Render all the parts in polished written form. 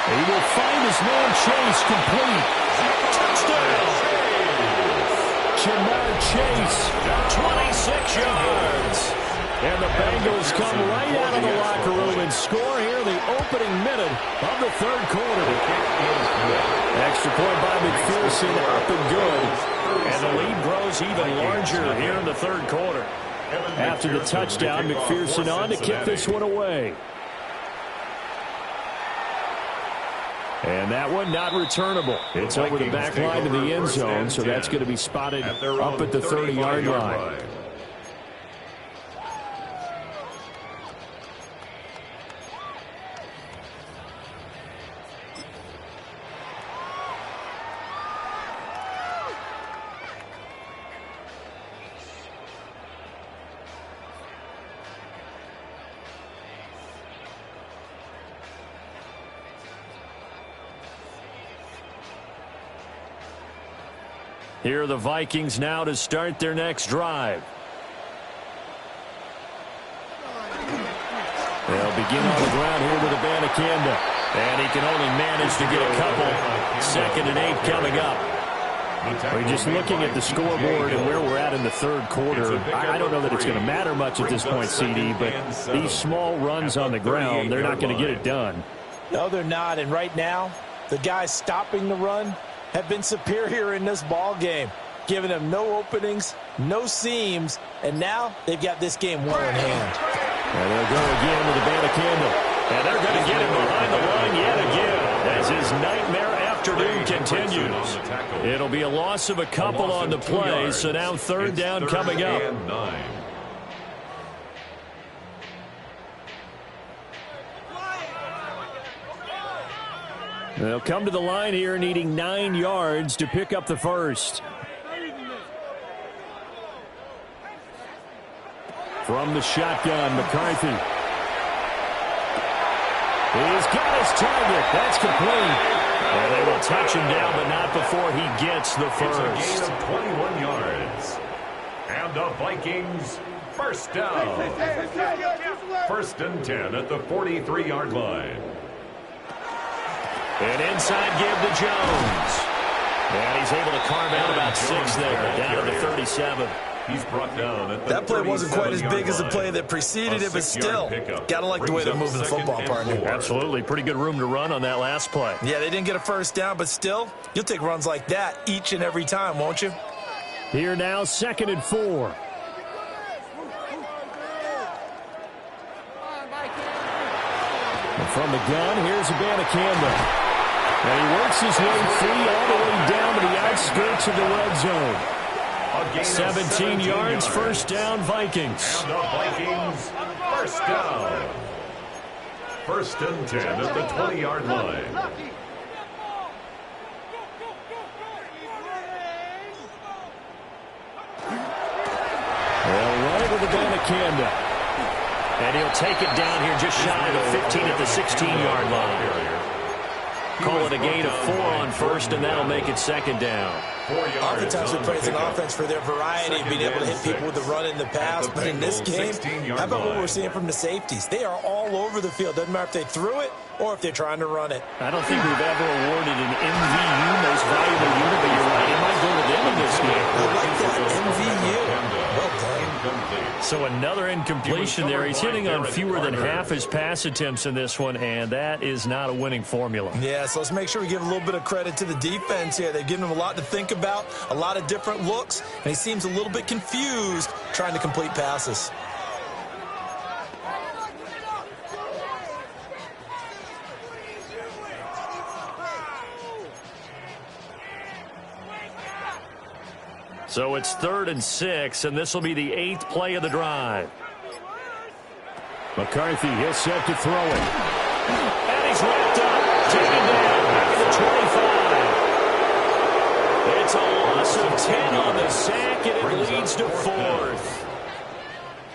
He will find his man Chase complete. Touchdown. Jamar Chase, 26 yards. And the Bengals come right out of the locker room and score here in the opening minute of the third quarter. Extra point by McPherson, up and good. And the lead grows even larger here in the third quarter. After the touchdown, McPherson on to kick this one away. And that one not returnable. It's over the back line to the end zone, so that's going to be spotted up at the 30-yard line. Here are the Vikings now to start their next drive. They'll begin on the ground here with Abanikanda. And he can only manage to get a couple. 2nd and 8 coming up. We're just looking at the scoreboard and where we're at in the third quarter. I don't know that it's going to matter much at this point, CD, but these small runs on the ground, they're not going to get it done. No, they're not. And right now, the guys stopping the run have been superior in this ball game, giving them no openings, no seams, and now they've got this game well in hand. And they'll go again with Abanikanda. And they're going to get him behind the line yet again as his nightmare afternoon continues. It'll be a loss of a couple on the play, so now third down coming up. They'll come to the line here needing 9 yards to pick up the first. From the shotgun, McCarthy. He's got his target. That's complete. And they will touch him down, but not before he gets the first. It's a gain of 21 yards. And the Vikings first down. 1st and 10 at the 43-yard line. And inside give to Jones. And he's able to carve out about 6 there, down to the 37. He's brought down at the That play wasn't quite as big as the play that preceded it, but still, gotta like the way they're moving the football, partner. Absolutely. Pretty good room to run on that last play. Yeah, they didn't get a first down, but still, you'll take runs like that each and every time, won't you? Here now, 2nd and 4. And from the gun, here's Abanikanda. And he works his way free all the way down to the outskirts of the red zone. 17 yards, first down, Vikings. And the Vikings first down. 1st and 10 at the 20-yard line. They'll run it with Abanikanda. And he'll take it down here just shy of the 15 at the 16-yard line. Call it a gain of 4 on first, and that'll make it 2nd down. Oftentimes we praise an offense for their variety of being able to hit people with the run in the pass, but in this game, how about what we're seeing from the safeties? They are all over the field. Doesn't matter if they threw it or if they're trying to run it. I don't think we've ever awarded an MVU, most valuable unit, but you're right. It might go to them in this game. I like that, MVU. Well done. So another incompletion there. He's hitting on fewer than half his pass attempts in this one, and that is not a winning formula. Yeah, so let's make sure we give a little bit of credit to the defense here. They've given him a lot to think about, a lot of different looks, and he seems a little bit confused trying to complete passes. So it's 3rd and 6, and this will be the 8th play of the drive. McCarthy, he'll set to throw it. And he's wrapped up. Taken down at the 25. It's a loss of 10 on the sack, and it leads to 4th.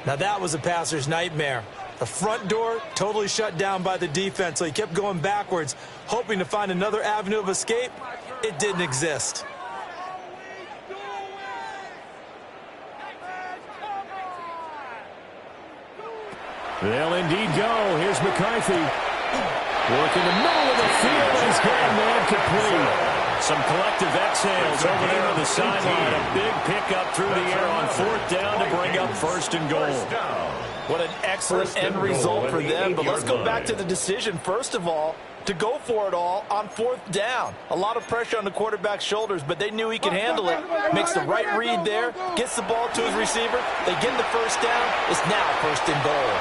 Now that was a passer's nightmare. The front door totally shut down by the defense, so he kept going backwards, hoping to find another avenue of escape. It didn't exist. They'll indeed go. Here's McCarthy. Working the middle of the field. He's got a man complete. Some collective exhales over there on the sideline. A big pickup through the air on 4th down to bring up 1st and goal. What an excellent end result for them. But let's go back to the decision, first of all, to go for it all on 4th down. A lot of pressure on the quarterback's shoulders, but they knew he could handle it. Makes the right read there, gets the ball to his receiver. They get the 1st down. It's now 1st and goal.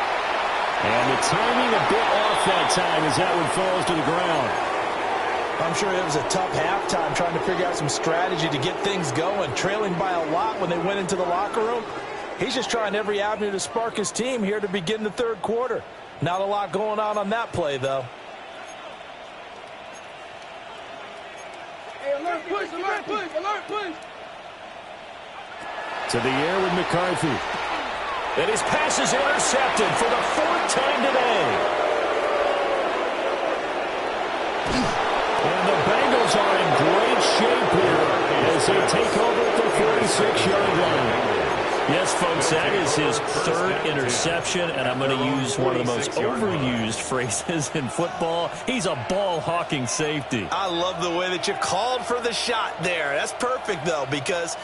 And the timing a bit off that time as that one falls to the ground. I'm sure it was a tough halftime trying to figure out some strategy to get things going, trailing by a lot when they went into the locker room. He's just trying every avenue to spark his team here to begin the 3rd quarter. Not a lot going on that play, though. Hey, alert, push, alert, push, alert, push. To the air with McCarthy. And his pass is intercepted for the 4th time today. And the Bengals are in great shape here as they take over at the 46-yard line. Yes, folks, that is his 3rd interception, and I'm going to use one of the most overused phrases in football. He's a ball-hawking safety. I love the way that you called for the shot there. That's perfect, though, because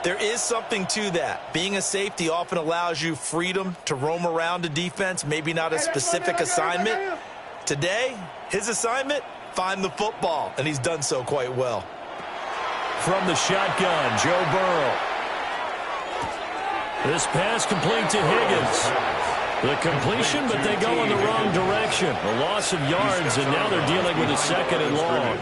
there is something to that. Being a safety often allows you freedom to roam around a defense, maybe not a specific assignment. Today, his assignment, find the football, and he's done so quite well. From the shotgun, Joe Burrow. This pass complete to Higgins. The completion, but they go in the wrong direction. A loss of yards, and now they're dealing with a 2nd and long.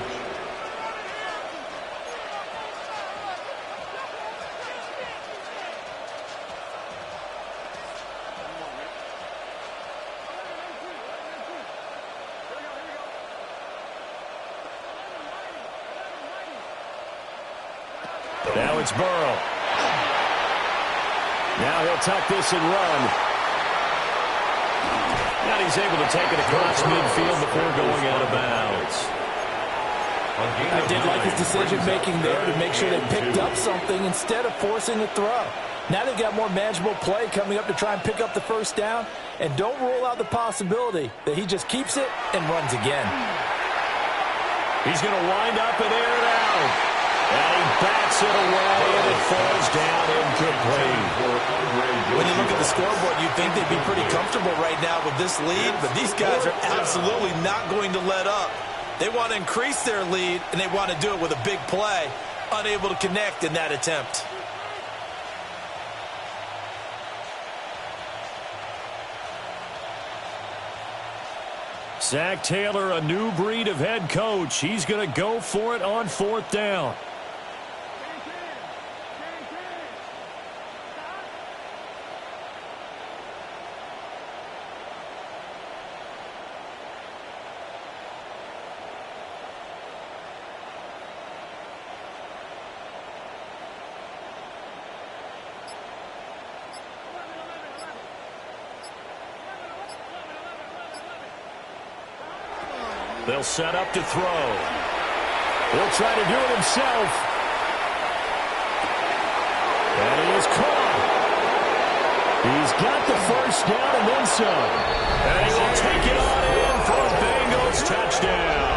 Now it's Burrow. Now he'll tuck this and run. Now he's able to take it across midfield before going out of bounds. I did like his decision-making there to make sure they picked up something instead of forcing a throw. Now they've got more manageable play coming up to try and pick up the 1st down, and don't rule out the possibility that he just keeps it and runs again. He's going to wind up and air it out. And he bats it away, and it falls down incomplete. When you look at the scoreboard, you'd think they'd be pretty comfortable right now with this lead, but these guys are absolutely not going to let up. They want to increase their lead, and they want to do it with a big play. Unable to connect in that attempt. Zach Taylor, a new breed of head coach. He's going to go for it on 4th down. They'll set up to throw. He'll try to do it himself. And he is caught. He's got the 1st down and then some. And he will take it on in for a Bengals touchdown.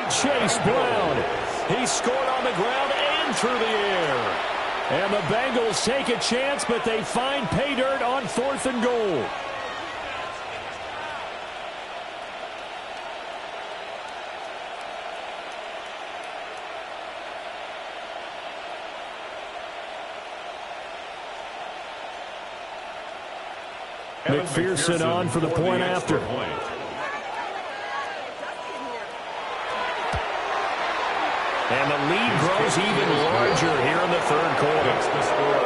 Chase Brown. He scored on the ground and through the air. And the Bengals take a chance, but they find pay dirt on 4th and goal. McPherson on for the point after. And the lead grows even larger here in the 3rd quarter. That's the score.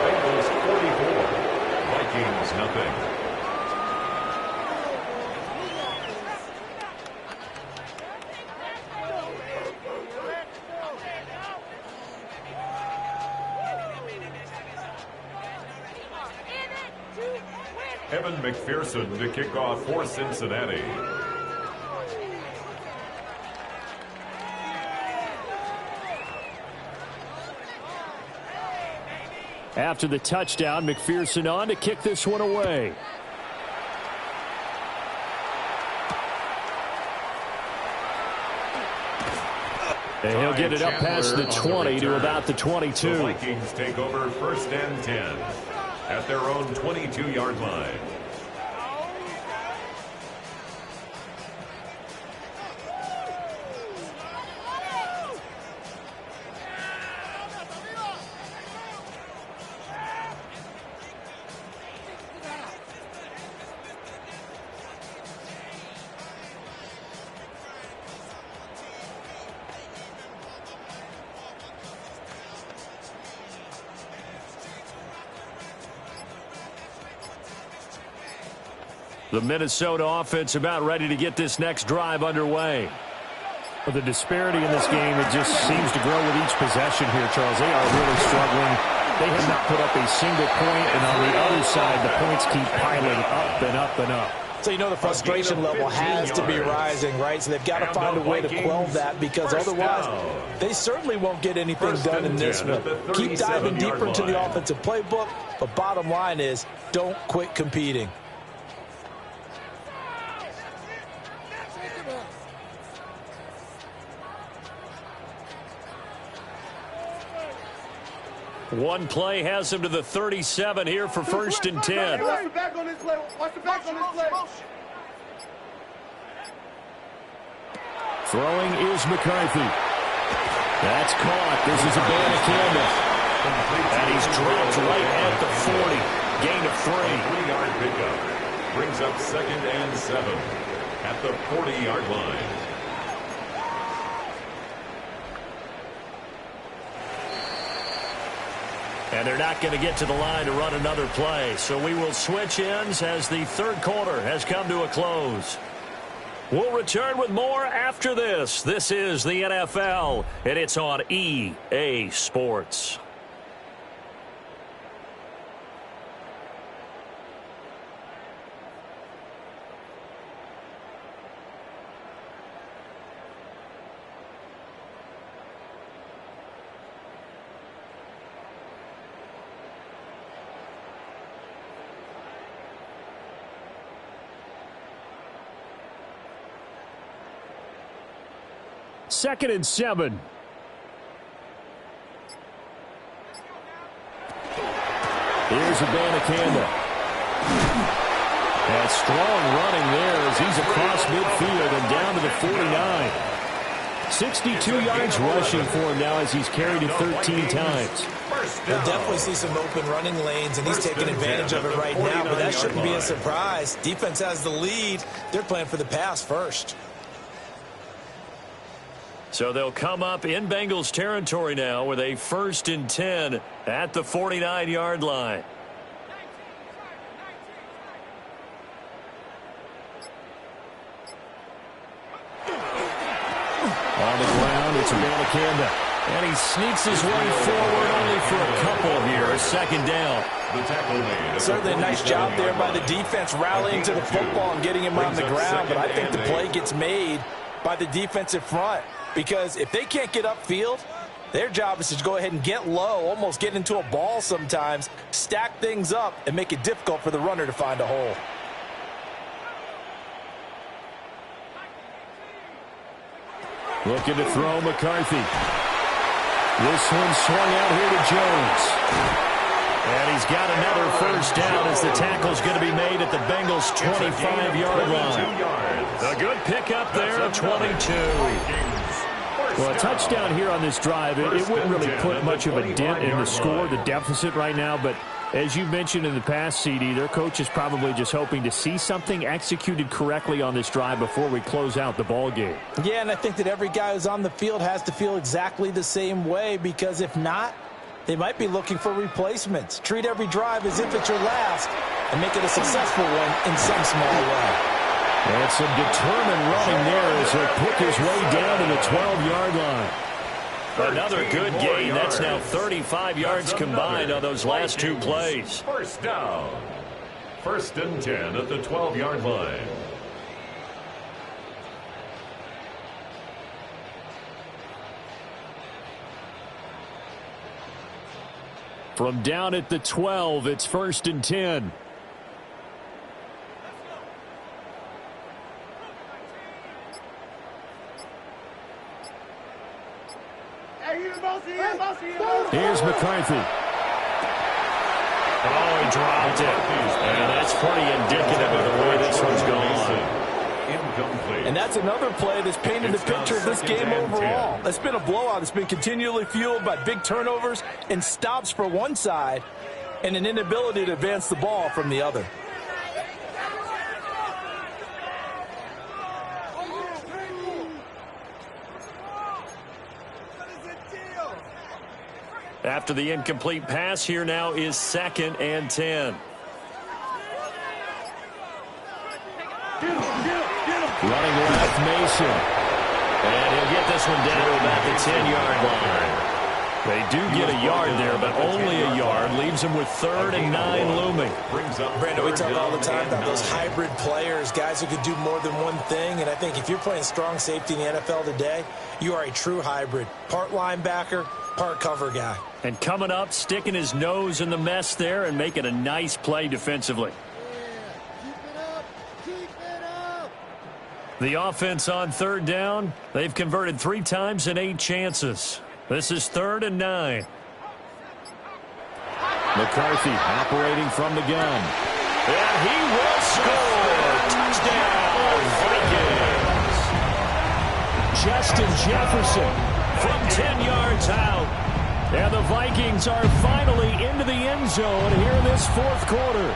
Bengals 44. Vikings nothing. Evan McPherson to kick off for Cincinnati. After the touchdown, McPherson on to kick this one away. And he'll get it up past the 20 to about the 22. The Vikings take over 1st and 10 at their own 22-yard line. The Minnesota offense about ready to get this next drive underway. Well, the disparity in this game, it just seems to grow with each possession here, Charles. They are really struggling. They have not put up a single point, and on the other side, the points keep piling up and up and up. So you know the frustration level has to be rising, right? So they've got to find a way to quell that, because otherwise they certainly won't get anything done in this one. Keep diving deeper into the offensive playbook, but bottom line is don't quit competing. One play has him to the 37 here for 1st and 10. Watch the back on this play. Watch the back on this play. Throwing is McCarthy. That's caught. This is a Banacanda. And he's dropped right at the 40. Gain of 3. 3-yard pickup. Brings up 2nd and 7 at the 40-yard line. And they're not going to get to the line to run another play. So we will switch ends as the 3rd quarter has come to a close. We'll return with more after this. This is the NFL, and it's on EA Sports. Second and 7. Here's a Banacanda. And strong running there as he's across midfield and down to the 49. 62 yards rushing for him now as he's carried it 13 times. We'll definitely see some open running lanes, and he's taking advantage of it right now, but that shouldn't be a surprise. Defense has the lead. They're playing for the pass first. So they'll come up in Bengals territory now with a 1st and 10 at the 49-yard line. On the ground, it's Banacanda. And he sneaks his way forward only for a couple of years. 2nd down. Certainly a nice job there by the defense rallying to the football and getting him on the ground, but I think the play gets made by the defensive front. Because if they can't get upfield, their job is to go ahead and get low, almost get into a ball sometimes, stack things up, and make it difficult for the runner to find a hole. Looking to throw McCarthy. This one swung out here to Jones. And he's got another 1st down as the tackle's going to be made at the Bengals' 25-yard line. A good pickup there at 22. Well, a touchdown here on this drive, it wouldn't really put much of a dent in the score, the deficit right now. But as you mentioned in the past, CD, their coach is probably just hoping to see something executed correctly on this drive before we close out the ball game. Yeah, and I think that every guy who's on the field has to feel exactly the same way, because if not, they might be looking for replacements. Treat every drive as if it's your last and make it a successful one in some small way. And some determined running there as he'll pick his way down to the 12-yard line. Another good gain. That's now 35 yards combined on those last 2 plays. 1st down. 1st and 10 at the 12-yard line. From down at the 12, it's 1st and 10. Here's McCarthy. Oh, he dropped it. And that's pretty indicative of the way this one's gone. And that's another play that's painted the picture of this game overall. It's been a blowout. It's been continually fueled by big turnovers and stops for one side and an inability to advance the ball from the other. After the incomplete pass, here now is 2nd and 10. Running left, Mason. And he'll get this one down to about the 10-yard line. They do get a yard there, but only a yard. Leaves them with 3rd and 9 looming. Brandon, we talk all the time about those hybrid players, guys who could do more than one thing. And I think if you're playing strong safety in the NFL today, you are a true hybrid. Part linebacker, part cover guy. And coming up, sticking his nose in the mess there and making a nice play defensively. The offense on 3rd down. They've converted 3 times in 8 chances. This is 3rd and 9. McCarthy operating from the gun. And he will score. Touchdown, Vikings. Justin Jefferson From 10 yards out. And the Vikings are finally into the end zone here in this 4th quarter.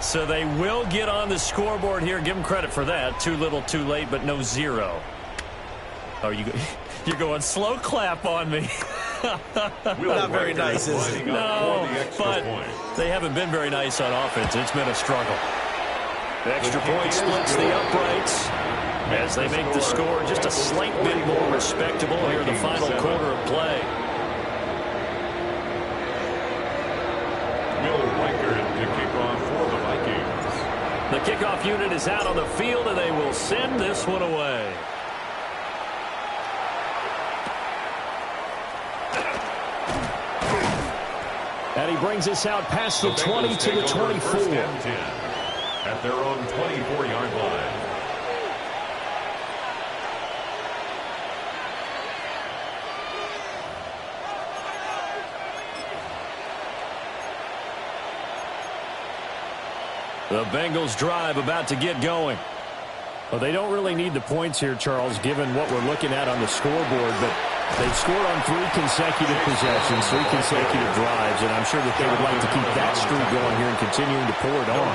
So they will get on the scoreboard here. Give them credit for that. Too little, too late, but no 0. Oh, you're going slow clap on me. Not very nice, is it? No, but they haven't been very nice on offense. It's been a struggle. The extra point splits the uprights as they make the score just a slight bit more respectable here in the final quarter of play. To kick off for the Vikings. The kickoff unit is out on the field, and they will send this one away. And he brings us out past the 20 to the 24. At their own 24-yard line. The Bengals drive about to get going. Well, they don't really need the points here, Charles, given what we're looking at on the scoreboard, but they've scored on 3 consecutive possessions, 3 consecutive drives, and I'm sure that they would like to keep that streak going here and continuing to pour it on.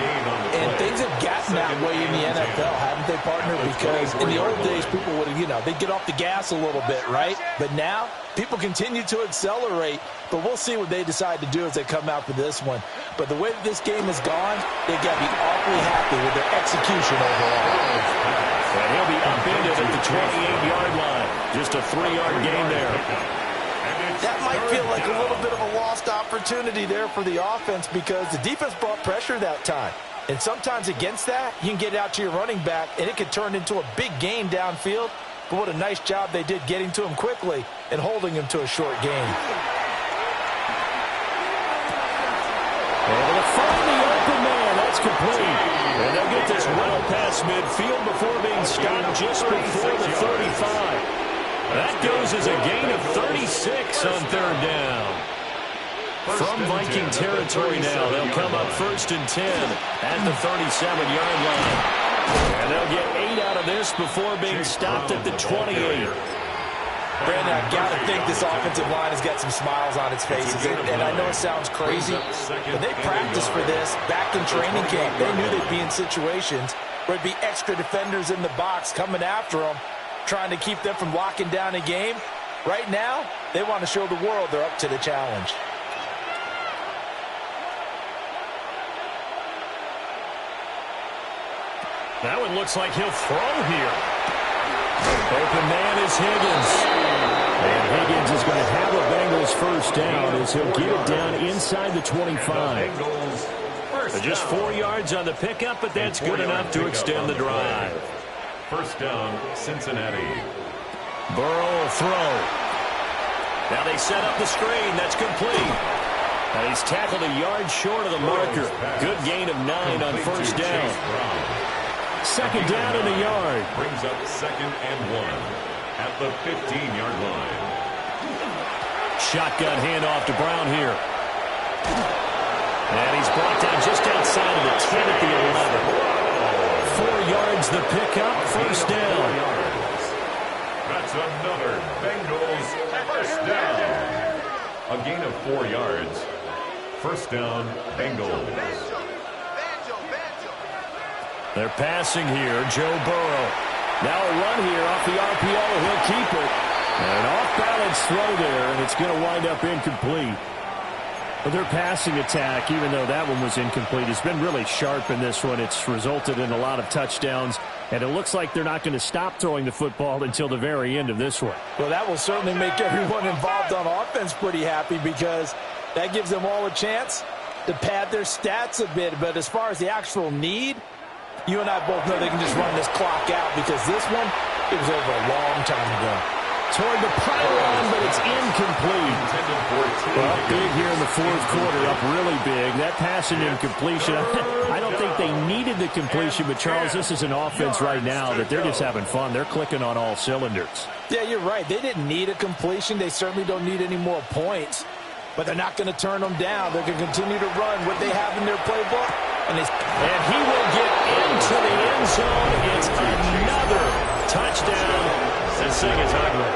And things have gotten that way in the NFL, haven't they, partner? Because in the old days, people would have, they'd get off the gas a little bit, right? But now, people continue to accelerate, but we'll see what they decide to do as they come out for this one. But the way that this game has gone, they've got to be awfully happy with their execution overall. And he'll be upended at the 28-yard line. Just a 3-yard gain there. That might feel like a little bit of a lost opportunity there for the offense because the defense brought pressure that time. And sometimes against that, you can get out to your running back, and it could turn into a big gain downfield. But what a nice job they did getting to him quickly and holding him to a short gain. Able to find the open man. That's complete. And they'll get this well past midfield before being stopped just before the 35. That goes as a gain of 36 on 3rd down. From Viking territory now, they'll come up 1st and 10 at the 37-yard line. And they'll get 8 out of this before being stopped at the 28. Brandon, I've got to think this offensive line has got some smiles on its faces. And I know it sounds crazy, but they practiced for this back in training camp. They knew they'd be in situations where it'd be extra defenders in the box coming after them, trying to keep them from locking down a game. Right now, they want to show the world they're up to the challenge. That one looks like he'll throw here. Open man is Higgins. And Higgins is going to have a Bengals 1st down as he'll get it down inside the 25. Just 4 yards on the pickup, but that's good enough to extend the drive. 1st down, Cincinnati. Burrow will throw. Now they set up the screen. That's complete. And he's tackled a yard short of the marker. Good gain of 9 on 1st down. 2nd down in the yard. Brings up 2nd and 1 at the 15-yard line. shotgun handoff to Brown here. And he's brought down just outside of the 10 at the 11. 4 yards the pickup, first down. That's another Bengals first down. A gain of 4 yards. First down, Bengals. They're passing here, Joe Burrow. Now a run here off the RPO, he'll keep it. An off-balance throw there, and it's going to wind up incomplete. But their passing attack, even though that one was incomplete, has been really sharp in this one. It's resulted in a lot of touchdowns, and it looks like they're not going to stop throwing the football until the very end of this one. Well, that will certainly make everyone involved on offense pretty happy because that gives them all a chance to pad their stats a bit. But as far as the actual need, you and I both know they can just run this clock out because this one, it was over a long time ago. Toward the pylon, but it's incomplete. Well, big here in the fourth quarter, up really big. That pass and incompletion, I don't think they needed the completion, but Charles, this is an offense right now that they're just having fun. They're clicking on all cylinders. Yeah, you're right. They didn't need a completion. They certainly don't need any more points, but they're not going to turn them down. They're going to continue to run what they have in their playbook. And he will get into the end zone. It's another touchdown. This thing is ugly.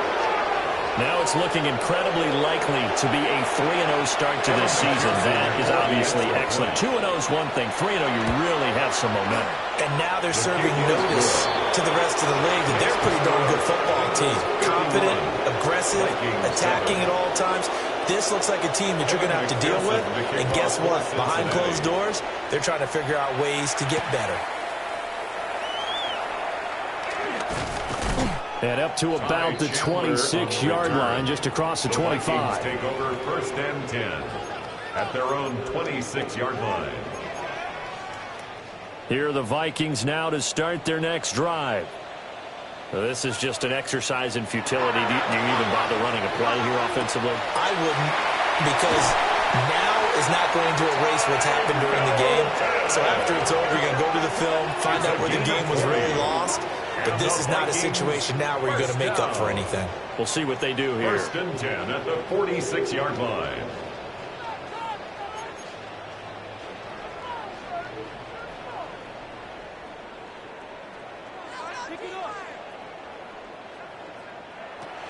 Now it's looking incredibly likely to be a 3-0 start to this season. That is obviously excellent. 2-0 is one thing. 3-0, you really have some momentum. And now they're serving notice to the rest of the league that they're a pretty darn good football team. Confident, aggressive, attacking at all times. This looks like a team that you're going to have to deal with. And guess what? Behind closed doors, they're trying to figure out ways to get better. And up to about the 26-yard line, just across the 25. Take over first and 10 at their own 26-yard line. Here are the Vikings now to start their next drive. This is just an exercise in futility. Do you even bother running a play here offensively? I wouldn't, because now is not going to erase what's happened during the game. So after it's over, you're going to go to the film, find out where the game was really lost. But this is not a situation now where you're going to make up for anything. We'll see what they do here. First and 10 at the 46-yard line.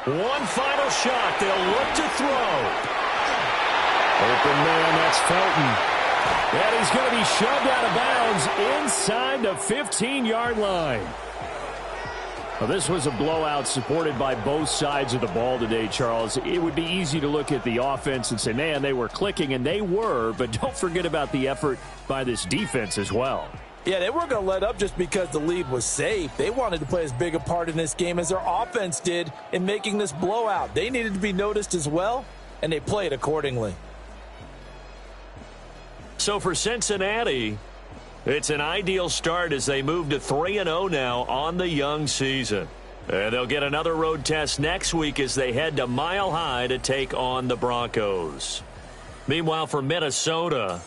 One final shot. They'll look to throw. Open man, that's Felton. And he's going to be shoved out of bounds inside the 15-yard line. Well, this was a blowout supported by both sides of the ball today, Charles. It would be easy to look at the offense and say, man, they were clicking, and they were, but don't forget about the effort by this defense as well. Yeah, they weren't going to let up just because the lead was safe. They wanted to play as big a part in this game as their offense did in making this blowout. They needed to be noticed as well, and they played accordingly. So for Cincinnati, it's an ideal start as they move to 3-0 now on the young season. And they'll get another road test next week as they head to Mile High to take on the Broncos. Meanwhile, for Minnesota,